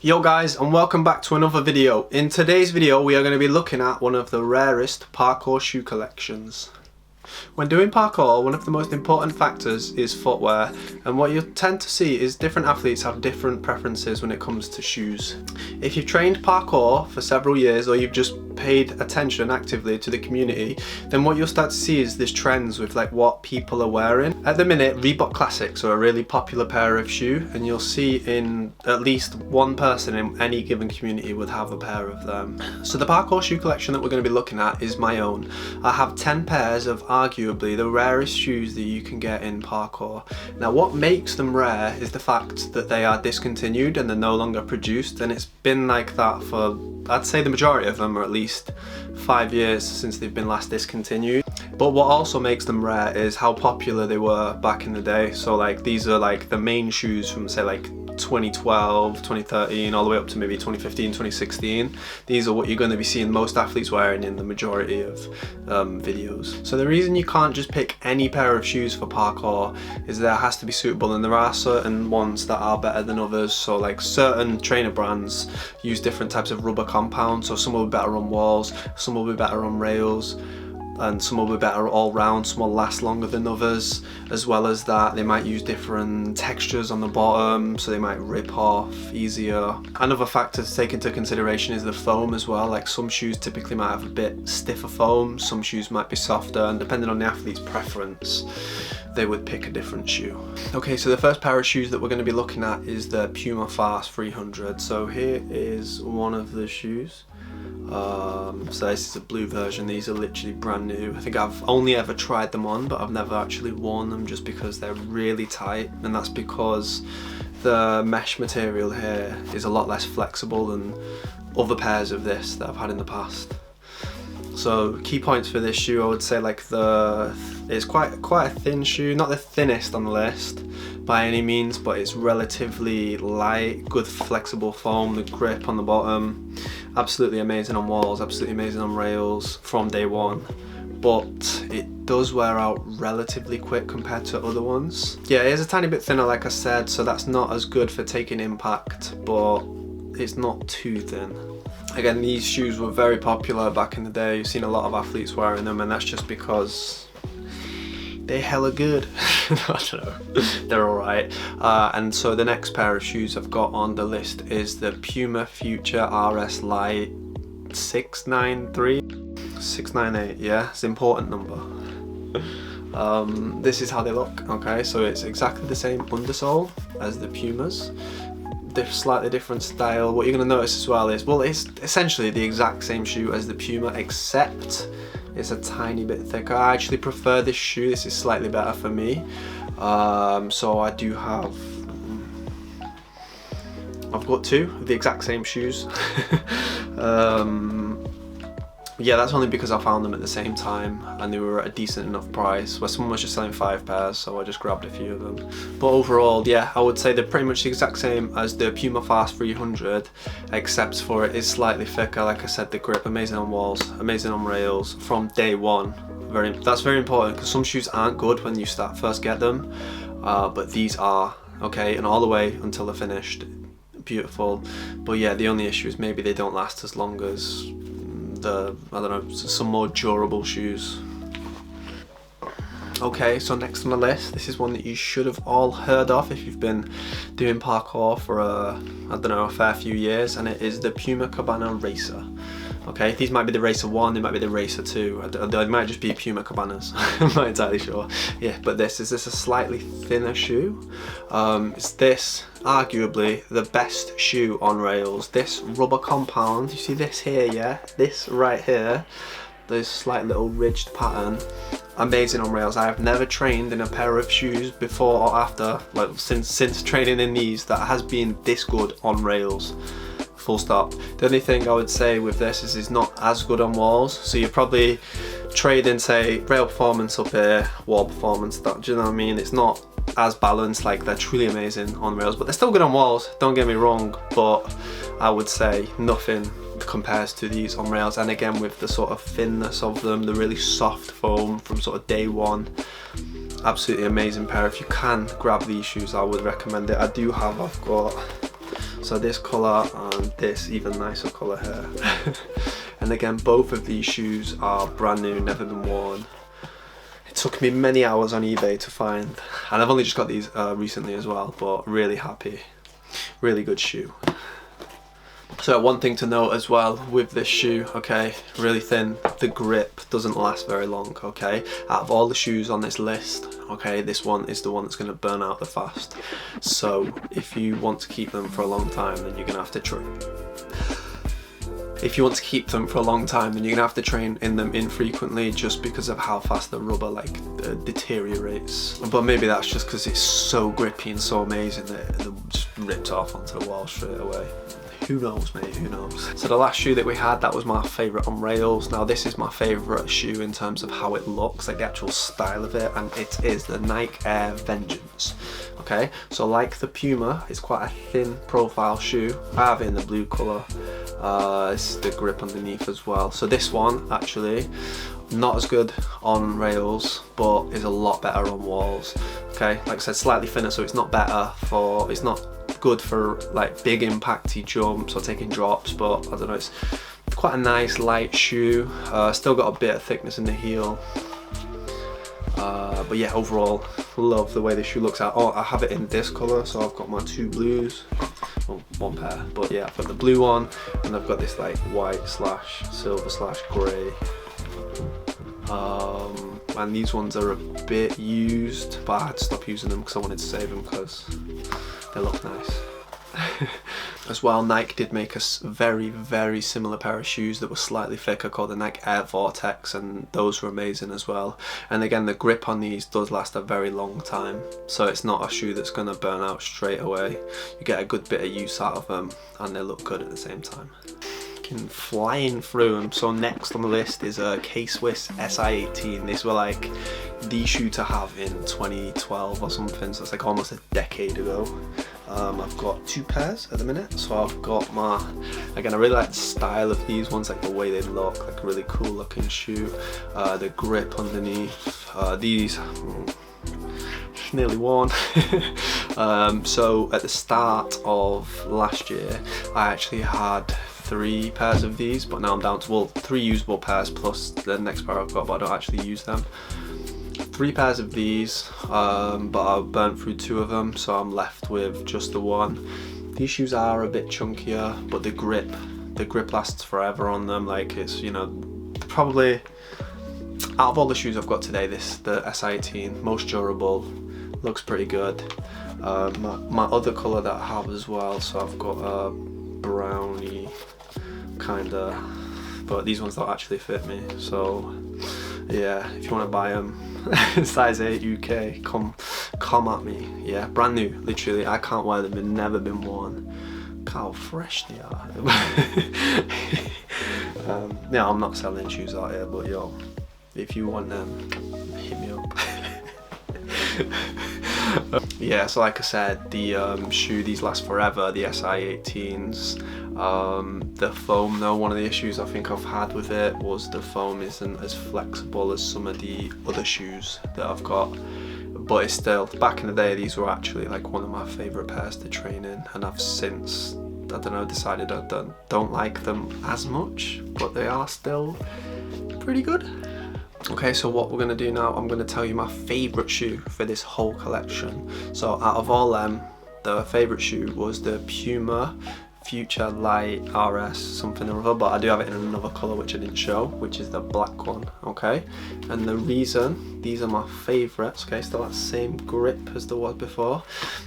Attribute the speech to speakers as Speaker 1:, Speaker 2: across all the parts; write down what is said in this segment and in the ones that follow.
Speaker 1: Yo guys, and welcome back to another video. In today's video we are going to be looking at one of the rarest parkour shoe collections. When doing parkour, one of the most important factors is footwear, and what you tend to see is different athletes have different preferences when it comes to shoes. If you've trained parkour for several years or you've just paid attention actively to the community, then what you'll start to see is this trends with like what people are wearing. At the minute, Reebok Classics are a really popular pair of shoe, and you'll see in at least one person in any given community would have a pair of them. So the parkour shoe collection that we're going to be looking at is my own. I have 10 pairs of arguably the rarest shoes that you can get in parkour. Now what makes them rare is the fact that they are discontinued and they're no longer produced, and it's been like that for, I'd say the majority of them are at least 5 years since they've been last discontinued. But what also makes them rare is how popular they were back in the day. So like these are like the main shoes from say like 2012, 2013, all the way up to maybe 2015, 2016. These are what you're going to be seeing most athletes wearing in the majority of videos. So the reason you can't just pick any pair of shoes for parkour is that it has to be suitable, and there are certain ones that are better than others. So like certain trainer brands use different types of rubber compounds, so some will be better on walls, some will be better on rails, and some will be better all round, some will last longer than others. As well as that, they might use different textures on the bottom, so they might rip off easier. Another factor to take into consideration is the foam as well. Like some shoes typically might have a bit stiffer foam, some shoes might be softer, and depending on the athlete's preference, they would pick a different shoe. Okay, so the first pair of shoes that we're going to be looking at is the Puma Fast 300. So here is one of the shoes. So this is a blue version. These are literally brand new. I think I've only ever tried them on, but I've never actually worn them just because they're really tight, and that's because the mesh material here is a lot less flexible than other pairs of this that I've had in the past. So key points for this shoe, I would say like it's quite a thin shoe, not the thinnest on the list by any means, but it's relatively light, good flexible foam, the grip on the bottom, absolutely amazing on walls, absolutely amazing on rails from day one, but it does wear out relatively quick compared to other ones. Yeah, it is a tiny bit thinner like I said, so that's not as good for taking impact, but it's not too thin. Again, these shoes were very popular back in the day. You've seen a lot of athletes wearing them, and that's just because they're hella good. I don't know, they're alright. And so the next pair of shoes I've got on the list is the Puma Future RS Lite 693, 698, yeah, it's an important number. This is how they look, okay, so it's exactly the same undersole as the Pumas. Slightly different style. What you're going to notice as well is, well, it's essentially the exact same shoe as the Puma, except it's a tiny bit thicker. I actually prefer this shoe. This is slightly better for me. So I do have, I've got two of the exact same shoes. Yeah, that's only because I found them at the same time and they were at a decent enough price where someone was just selling 5 pairs, so I just grabbed a few of them. But overall, yeah, I would say they're pretty much the exact same as the Puma Fast 300, except for it is slightly thicker. Like I said, the grip, amazing on walls, amazing on rails from day one. That's very important, because some shoes aren't good when you first get them, but these are, okay, and all the way until they're finished, beautiful. But yeah, the only issue is maybe they don't last as long as I don't know, some more durable shoes. Okay, so next on the list, this is one that you should have all heard of if you've been doing parkour for I don't know, a fair few years, and it is the Puma Cabana Racer. Okay, these might be the Racer 1, they might be the Racer 2, they might just be Puma Cabanas, I'm not entirely sure. Yeah, but this is a slightly thinner shoe. Is this arguably the best shoe on rails? This rubber compound, you see this here, yeah? This right here, this slight little ridged pattern, amazing on rails. I have never trained in a pair of shoes before or after, like since training in these, that has been this good on rails. Full stop. The only thing I would say with this is it's not as good on walls, so you're probably trading, say, rail performance up here, wall performance, do you know what I mean? It's not as balanced. Like, they're truly amazing on rails, but they're still good on walls, don't get me wrong, but I would say nothing compares to these on rails. And again, with the sort of thinness of them, the really soft foam from sort of day one, absolutely amazing pair. If you can grab these shoes, I would recommend it. I've got So this colour and this even nicer colour here. And again, both of these shoes are brand new, never been worn. It took me many hours on eBay to find, and I've only just got these recently as well, but really happy. Really good shoe. So one thing to note as well with this shoe, okay, really thin, the grip doesn't last very long, okay. Out of all the shoes on this list, okay, this one is the one that's going to burn out the fast. So if you want to keep them for a long time, then you're going to have to train. If you want to keep them for a long time, then you're gonna have to train in them infrequently, just because of how fast the rubber deteriorates. But maybe that's just because it's so grippy and so amazing that it just ripped off onto the wall straight away. Who knows, mate, who knows. So the last shoe that we had, that was my favourite on rails. Now this is my favourite shoe in terms of how it looks, like the actual style of it, and it is the Nike Air Vengeance. Okay, so like the Puma, it's quite a thin profile shoe. I have it in the blue colour. It's the grip underneath as well. So this one, actually, not as good on rails, but is a lot better on walls. Okay, like I said, slightly thinner, so it's not good for like big impacty jumps or taking drops, but I don't know, it's quite a nice light shoe. Still got a bit of thickness in the heel. But yeah, overall, love the way the shoe looks out. Oh, I have it in this colour, so I've got my two blues. Well, one pair, but yeah, I've got the blue one, and I've got this like white / silver / grey. And these ones are a bit used, but I had to stop using them because I wanted to save them because they look nice. As well, Nike did make a very similar pair of shoes that were slightly thicker called the Nike Air Vortex, and those were amazing as well. And again, the grip on these does last a very long time, so it's not a shoe that's going to burn out straight away. You get a good bit of use out of them, and they look good at the same time. Flying through them. So next on the list is a K-Swiss SI18. These were like the shoe to have in 2012 or something, so it's like almost a decade ago. I've got two pairs at the minute, so I've got my, again, I really like the style of these ones, like the way they look, like a really cool looking shoe. The grip underneath, these nearly worn. So at the start of last year, I actually had 3 pairs of these, but now I'm down to, well, 3 usable pairs plus the next pair I've got, but I don't actually use them. 3 pairs of these, but I've burnt through 2 of them, so I'm left with just the one. These shoes are a bit chunkier, but the grip lasts forever on them. Like, it's, you know, probably out of all the shoes I've got today, the SI18, most durable, looks pretty good. My other colour that I have as well, so I've got a brownie kinda, but these ones don't actually fit me, so yeah, if you want to buy them, size 8 UK, come at me. Yeah, brand new, literally. I can't wear them, they've never been worn. Look how fresh they are. Yeah, I'm not selling shoes out here, but yo, if you want them, hit me up. Yeah, so like I said, the shoe, these last forever, the SI18s. The foam though, one of the issues I think I've had with it was the foam isn't as flexible as some of the other shoes that I've got, but it's still, back in the day, these were actually like one of my favourite pairs to train in, and I've since, I don't know, decided I don't like them as much, but they are still pretty good. Okay, so what we're going to do now, I'm going to tell you my favourite shoe for this whole collection. So out of all them, the favourite shoe was the Puma Future RS something or other, but I do have it in another colour which I didn't show, which is the black one, okay? And the reason these are my favourites, okay, still that same grip as there was before.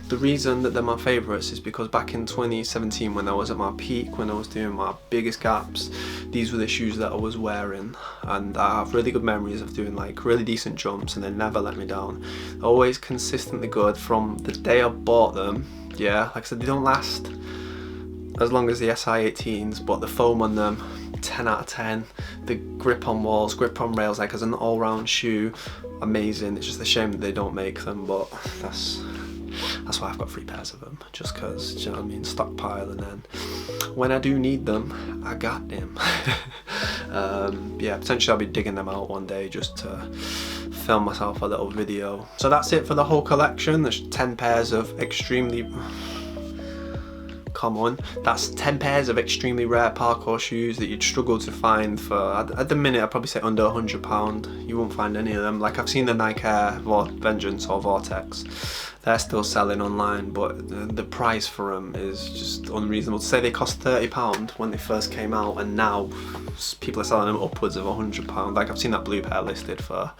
Speaker 1: The reason that they're my favourites is because back in 2017, when I was at my peak, when I was doing my biggest gaps, these were the shoes that I was wearing, and I have really good memories of doing like really decent jumps, and they never let me down. Always consistently good from the day I bought them. Yeah, like I said, they don't last as long as the SI18s, but the foam on them, 10 out of 10. The grip on walls, grip on rails, like as an all-round shoe, amazing. It's just a shame that they don't make them, but that's why I've got 3 pairs of them, just because, do you know what I mean, stockpile, and then when I do need them, I got them. Yeah, potentially I'll be digging them out one day just to film myself a little video. So that's it for the whole collection. There's 10 pairs of extremely, common. That's 10 pairs of extremely rare parkour shoes that you'd struggle to find for, at the minute I'd probably say under £100. You won't find any of them. Like I've seen the Nike Air Vengeance or Vortex, they're still selling online, but the price for them is just unreasonable. To say they cost £30 when they first came out, and now people are selling them upwards of £100. Like I've seen that blue pair listed for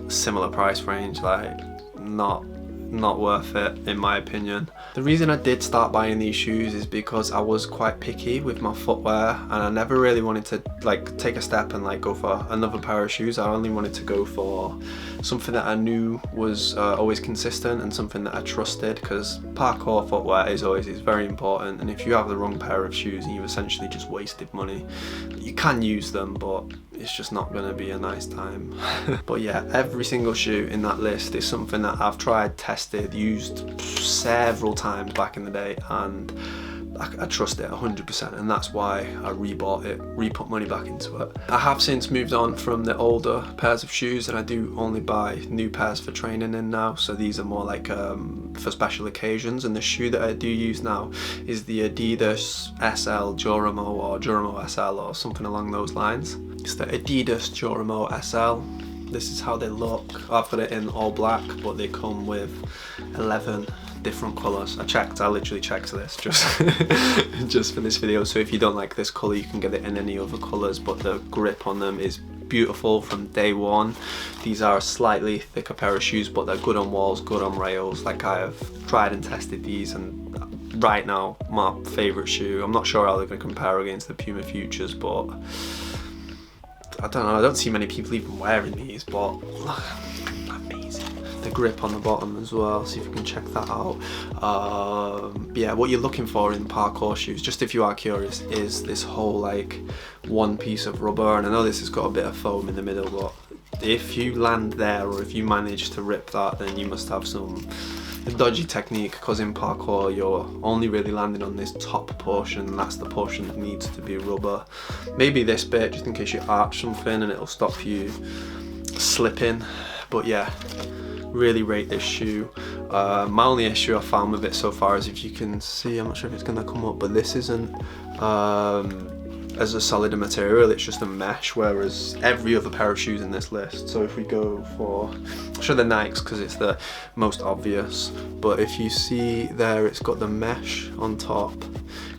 Speaker 1: a similar price range. Like not worth it in my opinion. The reason I did start buying these shoes is because I was quite picky with my footwear, and I never really wanted to like take a step and like go for another pair of shoes. I only wanted to go for something that I knew was always consistent and something that I trusted, because parkour footwear is very important, and if you have the wrong pair of shoes, you've essentially just wasted money. You can use them, but it's just not going to be a nice time. But yeah, every single shoe in that list is something that I've tried, tested, used several times back in the day, and I trust it 100%, and that's why I rebought it, re-put money back into it. I have since moved on from the older pairs of shoes, and I do only buy new pairs for training in now, so these are more like for special occasions. And the shoe that I do use now is the Adidas SL Duramo, or Duramo SL, or something along those lines. It's the Adidas Duramo SL. This is how they look. I've got it in all black, but they come with 11 different colours. I literally checked this just for this video, so if you don't like this colour you can get it in any other colours, but the grip on them is beautiful from day one. These are a slightly thicker pair of shoes, but they're good on walls, good on rails. Like I have tried and tested these, and right now my favourite shoe. I'm not sure how they're going to compare against the Puma Futures, but I don't know, I don't see many people even wearing these, but amazing. The grip on the bottom as well, see if you can check that out. Yeah, what you're looking for in parkour shoes, just if you are curious, is this whole like one piece of rubber, and I know this has got a bit of foam in the middle, but if you land there, or if you manage to rip that, then you must have some dodgy technique, because in parkour you're only really landing on this top portion, and that's the portion that needs to be rubber. Maybe this bit, just in case you arch something and it'll stop you slipping. But yeah, really rate this shoe. My only issue I found with it so far is, if you can see, I'm not sure if it's gonna come up, but this isn't as a solid a material, it's just a mesh, whereas every other pair of shoes in this list. So if we go for, I'll show the Nikes because it's the most obvious, but if you see there, it's got the mesh on top,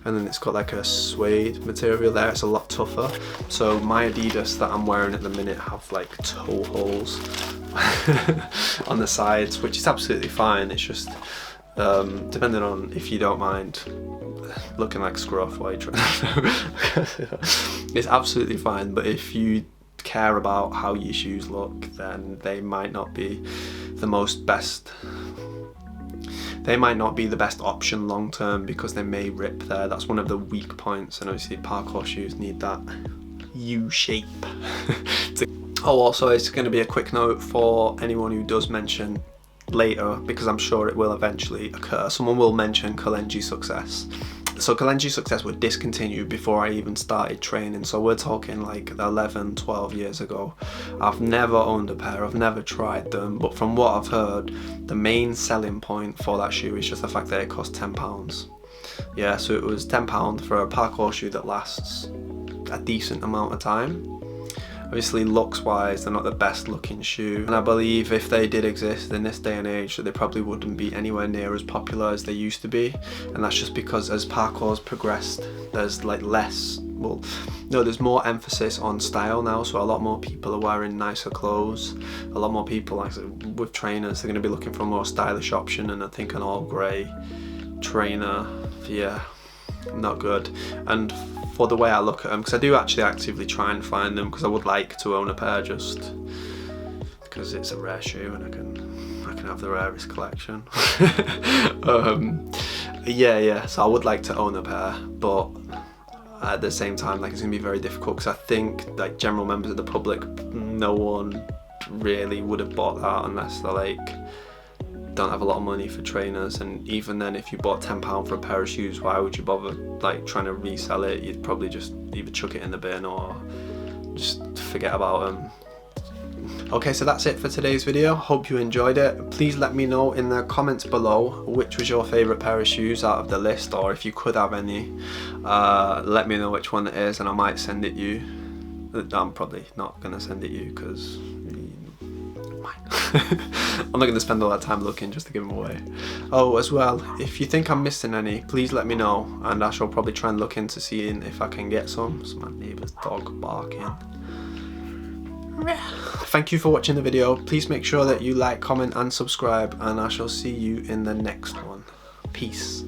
Speaker 1: and then it's got like a suede material there. It's a lot tougher. So my Adidas that I'm wearing at the minute have like toe holes on the sides, which is absolutely fine. It's just depending on if you don't mind looking like scruff while you're trying. It's absolutely fine, but if you care about how your shoes look, then they might not be the best option long term, because they may rip there. That's one of the weak points, and obviously parkour shoes need that U shape. Oh, also, it's going to be a quick note for anyone who does mention later, because I'm sure it will eventually occur. Someone will mention Kalenji Success. So Kalenji Success were discontinued before I even started training, so we're talking like 11, 12 years ago. I've never owned a pair, I've never tried them, but from what I've heard, the main selling point for that shoe is just the fact that it cost £10. Yeah, so it was £10 for a parkour shoe that lasts a decent amount of time. Obviously looks wise, they're not the best looking shoe, and I believe if they did exist in this day and age, that they probably wouldn't be anywhere near as popular as they used to be. And that's just because as parkour's progressed, there's like there's more emphasis on style now, so a lot more people are wearing nicer clothes. A lot more people, like with trainers, they're going to be looking for a more stylish option, and I think an all grey trainer, yeah, not good. And for the way I look at them, because I do actually actively try and find them, because I would like to own a pair, just because it's a rare shoe and I can have the rarest collection. Yeah, so I would like to own a pair, but at the same time, like, it's gonna be very difficult, because I think like general members of the public, no one really would have bought that unless they're like don't have a lot of money for trainers. And even then, if you bought £10 for a pair of shoes, why would you bother like trying to resell it? You'd probably just either chuck it in the bin or just forget about them. Okay, so that's it for today's video. Hope you enjoyed it. Please let me know in the comments below which was your favourite pair of shoes out of the list, or if you could have any, let me know which one it is and I might send it you. I'm probably not going to send it you because I'm not going to spend all that time looking just to give them away. Oh, as well, if you think I'm missing any, please let me know and I shall probably try and look into seeing if I can get some. It's my neighbour's dog barking. Thank you for watching the video. Please make sure that you like, comment and subscribe, and I shall see you in the next one. Peace.